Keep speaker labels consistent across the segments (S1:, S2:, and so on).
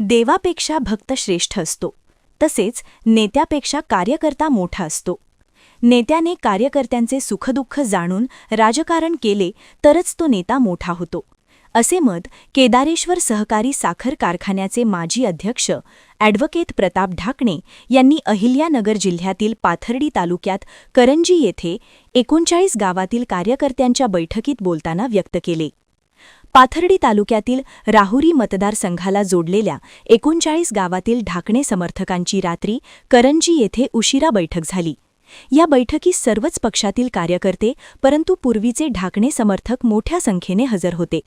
S1: देवापेक्षा भक्त श्रेष्ठ असतो, तसेच नेत्यापेक्षा कार्यकर्ता मोठा असतो. नेत्याने कार्यकर्त्यांचे सुखदुःख जाणून राजकारण केले तरच तो नेता मोठा होतो, असे मत केदारेश्वर सहकारी साखर कारखान्याचे माजी अध्यक्ष ॲडव्होकेट प्रताप ढाकणे यांनी अहिल्यानगर जिल्ह्यातील पाथर्डी तालुक्यात करंजी येथे 39 गावातील कार्यकर्त्यांच्या बैठकीत बोलताना व्यक्त केले. पाथर्डी तालुक्यातील राहुरी मतदारसंघाला जोडलेल्या 39 गावातील ढाकणे समर्थकांची रात्री करंजी येथे उशिरा बैठक झाली. या बैठकीत सर्वच पक्षातील कार्यकर्ते परंतु पूर्वीचे ढाकणे समर्थक मोठ्या संख्येने हजर होते.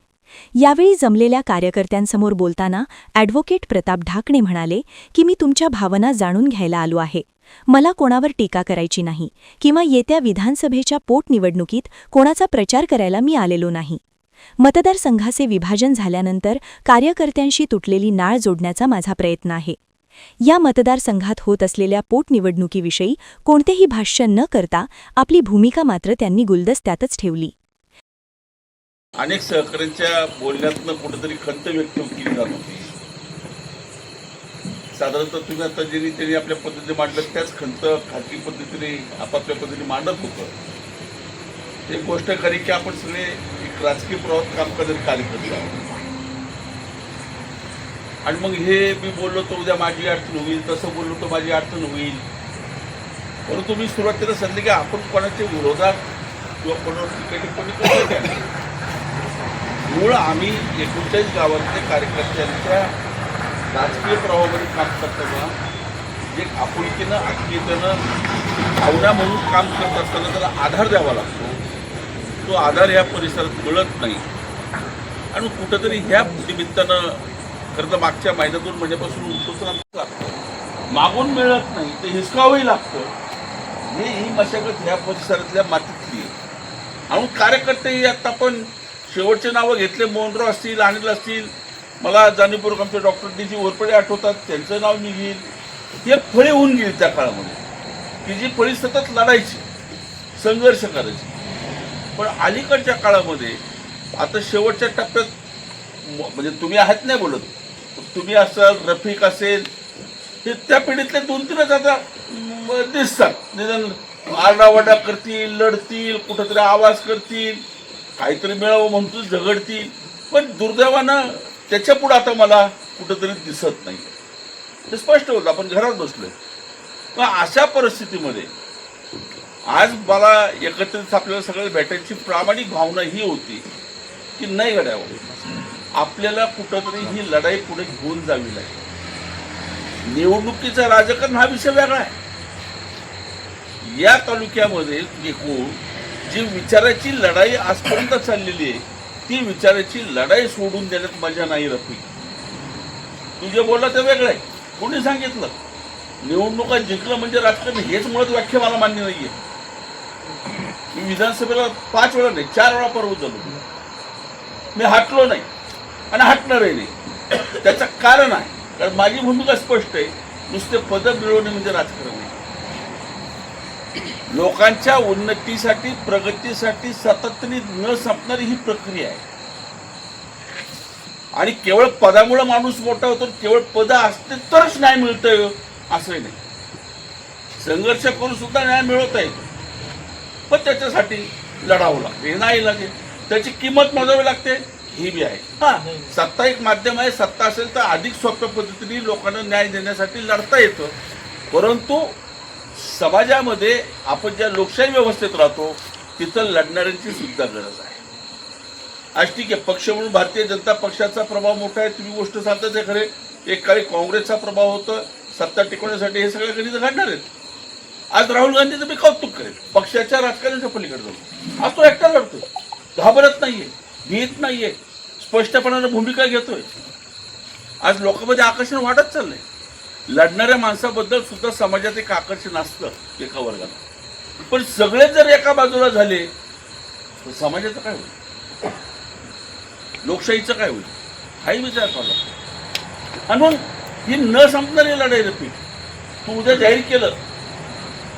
S1: यावेळी जमलेल्या कार्यकर्त्यांसमोर बोलताना ॲडव्होकेट प्रताप ढाकणे म्हणाले की मी तुमच्या भावना जाणून घ्यायला आलो आहे. मला कोणावर टीका करायची नाही किंवा येत्या विधानसभेच्या पोटनिवडणुकीत कोणाचा प्रचार करायला मी आलेलो नाही. मतदारसंघाचे विभाजन झाल्यानंतर कार्यकर्त्यांशी तुटलेली नाळ जोडण्याचा माझा प्रयत्न आहे. या मतदारसंघात होत असलेल्या पोटनिवडणुकीविषयी कोणतेही भाष्य न करता आपली भूमिका मात्र त्यांनी गुलदस्त्यातच ठेवली.
S2: अनेक सहकाऱ्यांच्या बोलण्यातनं कुठेतरी खंत व्यक्त केली जात होती. साधारणतः तुम्ही आता ज्यांनी त्यांनी आपल्या पद्धतीने मांडलं त्याच खंत खाजगी पद्धतीने आपापल्या पद्धतीने मांडत होतं. एक गोष्ट खरी की आपण सगळे एक राजकीय प्रवाहात काम करणारे कार्यकर्ते आहोत आणि मग हे मी बोललो तर उद्या माझी अडचण होईल, तसं बोललो तर माझी अडचण होईल. परंतु मी सुरुवातीला सांगितले की आपण कोणाच्या विरोधात किंवा कोणावर टिकेटिपणी करतो त्या मूळ आम्ही 39 गावातल्या कार्यकर्त्यांच्या राजकीय प्रवाहामध्ये काम करताना जे आपुलकीनं आत्मीयतेनं भावना म्हणून काम करत असताना त्याला आधार द्यावा लागतो. तो आधार ह्या परिसरात मिळत नाही आणि कुठंतरी ह्या निमित्तानं खरं तर मागच्या महिन्यातून महिन्यापासून उठून लागतं, मागून मिळत नाही ते हिसकावंही लागतं. ही मशागत ह्या परिसरातल्या मातीतली आहे आणि कार्यकर्तेही आता पण शेवटचे नावं घेतले, मोहनराव असतील, अनिल असतील, मला जाणीवपूर्वक आमचे डॉक्टर डी.जी. घोरपडे आठवतात, त्यांचं नाव निघेल. हे फळे होऊन गेली त्या काळामध्ये की जी फळी सतत लढायची, संघर्ष करायची. पण अलीकडच्या काळामध्ये आता शेवटच्या टप्प्यात म्हणजे तुम्ही आहात नाही बोलत, तुम्ही असाल, रफिक असेल, हे त्या पिढीतले 2-3च आता दिसतात. निदान आरडावाडा करतील, लढतील, कुठंतरी आवाज करतील, काहीतरी मिळावं म्हणून झगडतील. पण दुर्दैवानं त्याच्या पुढं आता मला कुठंतरी दिसत नाही. ते स्पष्ट होतं, आपण घरात बसलोय. पण अशा परिस्थितीमध्ये आज मला एकत्रित आपल्याला सगळ्याला भेटायची प्रामाणिक भावना ही होती की नाही गड्यावर आपल्याला कुठंतरी ही लढाई पुढे घेऊन जावी लागेल. निवडणुकीचं राजकारण हा विषय वेगळा आहे. या तालुक्यामध्ये एकूण जी विचाराची लढाई आजपर्यंत चाललेली आहे ती विचाराची लढाई सोडून देण्यात मजा नाही. रफी तू जे बोलला ते वेगळं आहे. कोणी सांगितलं निवडणुका जिंकलं म्हणजे राजकारण हेच मुळात व्याख्या मला मान्य नाहीये. मी विधानसभेला 5 वेळा नाही 4 वेळा पराभूत झालो. मी हटलो नाही आणि हटणारही नाही. त्याचं कारण आहे कारण माझी भूमिका स्पष्ट आहे. नुसते पदं मिळवणे म्हणजे राजकारण नाही. लोकांच्या उन्नतीसाठी, प्रगतीसाठी सातत्याने न संपणारी ही प्रक्रिया आहे आणि केवळ पदामुळे माणूस मोठा होतो, केवळ पद असते तरच न्याय मिळतंय असंही नाही. संघर्ष करून सुद्धा न्याय मिळवता येतो, पण त्याच्यासाठी लढावं लागतं. हे नाही लागेल, त्याची किंमत मोजावी लागते, ही बी आहे. सत्ता एक माध्यम आहे. सत्ता असेल तर अधिक सोप्या पद्धतीने लोकांना न्याय देण्यासाठी लढता येतं. परंतु समाजामध्ये आपण ज्या लोकशाही व्यवस्थेत राहतो तिथं लढणाऱ्यांची सुद्धा गरज आहे. आज ठीक आहे, पक्ष म्हणून भारतीय जनता पक्षाचा प्रभाव मोठा आहे. तुम्ही गोष्ट सांगताच आहे खरे. एक काळी काँग्रेसचा प्रभाव होता. सत्ता टिकवण्यासाठी हे सगळे गणित घडणार आहेत. आज राहुल गांधीचं मी कौतुक करेल. पक्षाच्या राजकारणाच्या पलीकडे जाऊ. आज तो एकटा लढतोय, घाबरत नाहीये, भीत नाहीये, स्पष्टपणानं भूमिका घेतोय. आज लोकांमध्ये आकर्षण वाढत चाललंय. लढणाऱ्या माणसाबद्दल सुद्धा समाजात एक आकर्षण असतं एका वर्गाला. पण सगळे जर एका बाजूला झाले तर समाजाचं काय होईल, लोकशाहीचं काय होईल, हाही विचार चालला. आणि मग ही न संपणारी लढाई रफी. तू उद्या जाहीर केलं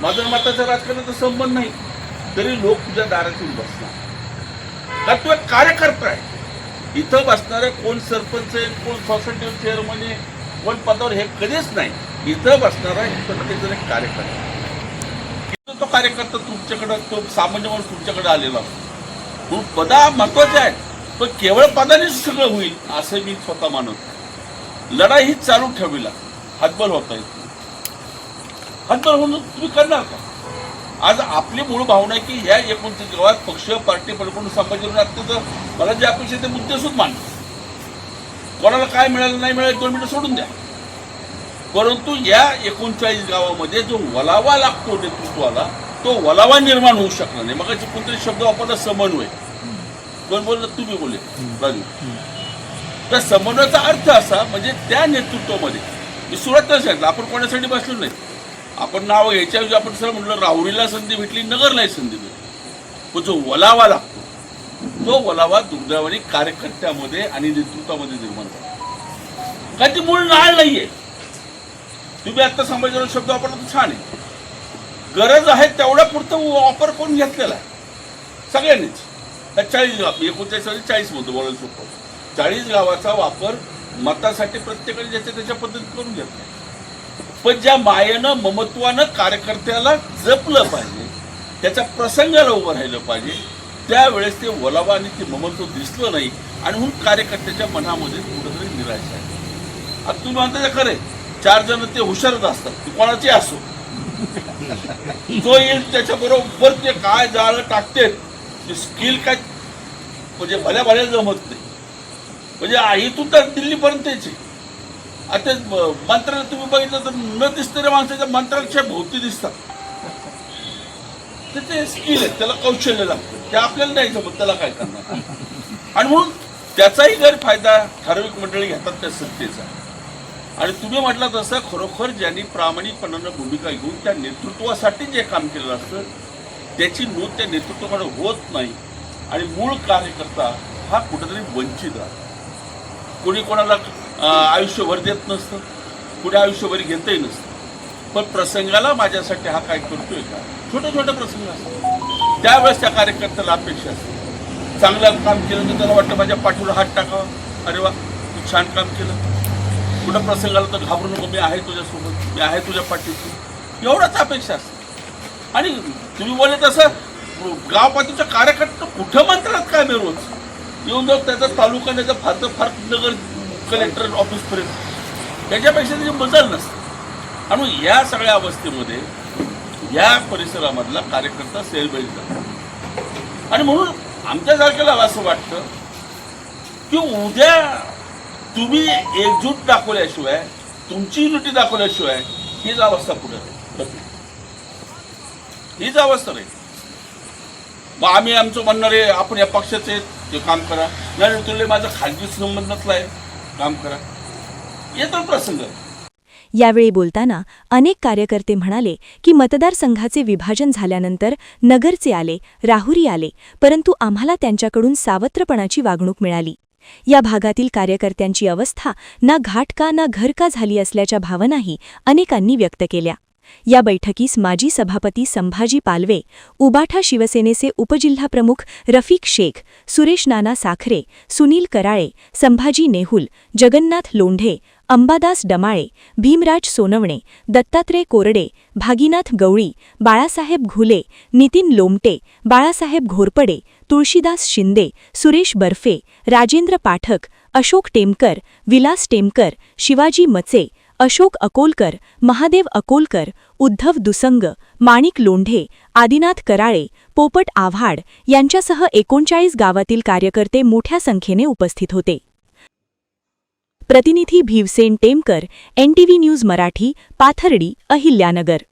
S2: माझं मताच्या राजकारणाचा संबंध नाही तरी लोक तुझ्या दारात येऊन बसणार. का तू एक कार्यकर्ता आहे. इथं बसणारे कोण सरपंच आहे, कोण सोसायटी चेअरमन आहे, कोण पदावर हे कधीच नाही. इथं बसणारा प्रत्येकजण एक कार्यकर्ता, इथं तो कार्यकर्ता तुमच्याकडं, तो सामान्य माणूस तुमच्याकडे आलेला असतो. म्हणून पदा महत्वाचे आहेत, पण केवळ पदानेच सगळं होईल असं मी स्वतः मानत. लढाई ही चालू ठेवली, हातबल होता येत, हातबल होऊन तुम्ही करणार का? आज आपली मूळ भावना आहे की ह्या 29 गावात पक्ष पार्टी पडकडून संभाजीराव अत्यंत मला जे अपेक्षा ते मुद्दे सुद्धा मांडले. कोणाला काय मिळालं नाही मिळालं 2 मिनिटं सोडून द्या, परंतु या 39 गावामध्ये जो वलावा लागतो नेतृत्वाला, तो वलावा निर्माण होऊ शकला नाही. मग कोणतरी शब्द वापरला समन्वय, कोण बोललं? तुम्ही बोलले राजू. तर समन्वयाचा अर्थ असा म्हणजे त्या नेतृत्वामध्ये मी सुरुवातच सांगितलं, आपण कोणासाठी बसलो नाही. आपण नाव घ्यायच्याऐवजी आपण सर म्हटलं राहुरीला संधी भेटली, नगरलाही संधी भेटली. पण जो वलावा लागतो, तो वलावा दुर्दैवाने कार्यकर्त्यामध्ये आणि नेतृत्वामध्ये निर्माण झाला. काय ती मूळ नाळ नाहीये. तुम्ही आता संभाजीराव शब्द वापरला तर छान आहे, गरज आहे तेवढ्या पुरतं वापर करून घेतलेला आहे सगळ्यांनीच. 40 गाव 39 40 म्हणतो बोलायला सोपं, 40 गावाचा वापर मतासाठी प्रत्येकाने ज्याच्या त्याच्या पद्धतीत करून घेतला. पण ज्या मायेनं ममत्वानं कार्यकर्त्याला जपलं पाहिजे, त्याच्या प्रसंगाला उभं राहिलं पाहिजे, त्यावेळेस ते वलावा आणि ते ममत्व दिसलं नाही आणि म्हणून कार्यकर्त्याच्या मनामध्ये कुठेतरी निराशा आहे. आता तुम्ही म्हणता खरंय, 4 जण ते हुशारच असतात, ते कोणाचे असो, जो येईल त्याच्याबरोबर ते काय जाळं टाकते, ते स्किल काय म्हणजे भल्या भल्या जमत नाही. म्हणजे इथून तर दिल्लीपर्यंत यायचे. आता मंत्र्याला तुम्ही बघितलं तर न दिसणाऱ्या माणसाच्या मंत्राच्या भोवती दिसतात. ते स्किल आहे, त्याला कौशल्य लागतं, ते आपल्याला नाही जमत, त्याला काय करणार. आणि म्हणून त्याचाही गैरफायदा ठराविक मंडळी घेतात त्या सत्तेचा. आणि तुम्ही म्हटलं तसं खरोखर ज्यांनी प्रामाणिकपणानं भूमिका घेऊन त्या नेतृत्वासाठी जे काम केलेलं असतं त्याची नोंद त्या नेतृत्वाकडे होत नाही. आणि मूळ कार्यकर्ता हा कुठेतरी वंचित राहतो. कोणी कोणाला आयुष्यभर देत नसतं, कुठे आयुष्यभर घेतही नसतं. पण प्रसंगाला माझ्यासाठी हा काय करतोय का, छोटे छोटे प्रसंग असतात, त्यावेळेस त्या कार्यकर्त्याला अपेक्षा असते. चांगलं काम केलं तर त्याला वाटतं माझ्या पाठीवर हात टाकावा, अरे वा तू छान काम केलं. कुठं प्रसंगाला तर घाबरू नको, मी आहे तुझ्यासोबत, मी आहे तुझ्या पाठीशी, एवढाच अपेक्षा असते. आणि तुम्ही बोलले तसं गाव पातळीच्या कार्यकर्ता कुठं मंत्रात काय रोज येऊन जाऊ, त्याचा तालुका त्याचा फार नगर कलेक्टर ऑफिसपर्यंत, त्याच्यापेक्षा त्याची मजल नसते. आणि या सगळ्या अवस्थेमध्ये या परिसरामधला कार्यकर्ता सेलबाई जातो. आणि म्हणून आमच्यासारख्याला असं वाटतं की उद्या तुम्ही एकजूट दाखवल्याशिवाय, तुमची युनिटी दाखवल्याशिवाय हीच अवस्था पुढे राहील, हीच अवस्था राहील. मग आम्ही आमचं म्हणणार आहे आपण या पक्षाचे ते काम करा, नाही तुला माझा खाजगी संबंध नसलाय काम करा, येतो प्रसंग.
S1: यावेळी बोलताना अनेक कार्यकर्ते म्हणाले की मतदारसंघाचे विभाजन झाल्यानंतर नगरचे आले, राहुरी आले, परंतु आम्हाला त्यांच्याकडून सावत्रपणाची वागणूक मिळाली. या भागातील कार्यकर्त्यांची अवस्था ना घाट का ना घर का झाली असल्याच्या भावनाही अनेकांनी व्यक्त केल्या. या बैठकीस माजी सभापती संभाजी पालवे, उबाठा शिवसेनेचे उपजिल्हाप्रमुख रफिक शेख, सुरेश नाना साखरे, सुनील कराळे, संभाजी नेहुल, जगन्नाथ लोंढे, अंबादास डमाळे, भीमराज सोनवणे, दत्तात्रय कोरडे, भागीनाथ गवळी, बाळासाहेब घुले, नितीन लोमटे, बाळासाहेब घोरपडे, तुळशीदास शिंदे, सुरेश बर्फे, राजेंद्र पाठक, अशोक टेमकर, विलास टेमकर, शिवाजी मचे, अशोक अकोलकर, महादेव अकोलकर, उद्धव दुसंग, माणिक लोंढे, आदिनाथ कराळे, पोपट आव्हाड यांच्यासह 39 गावातील कार्यकर्ते मोठ्या संख्येने उपस्थित होते. प्रतिनिधी भीवसेन टेमकर, NTV न्यूज मराठी, पाथर्डी, अहिल्यानगर.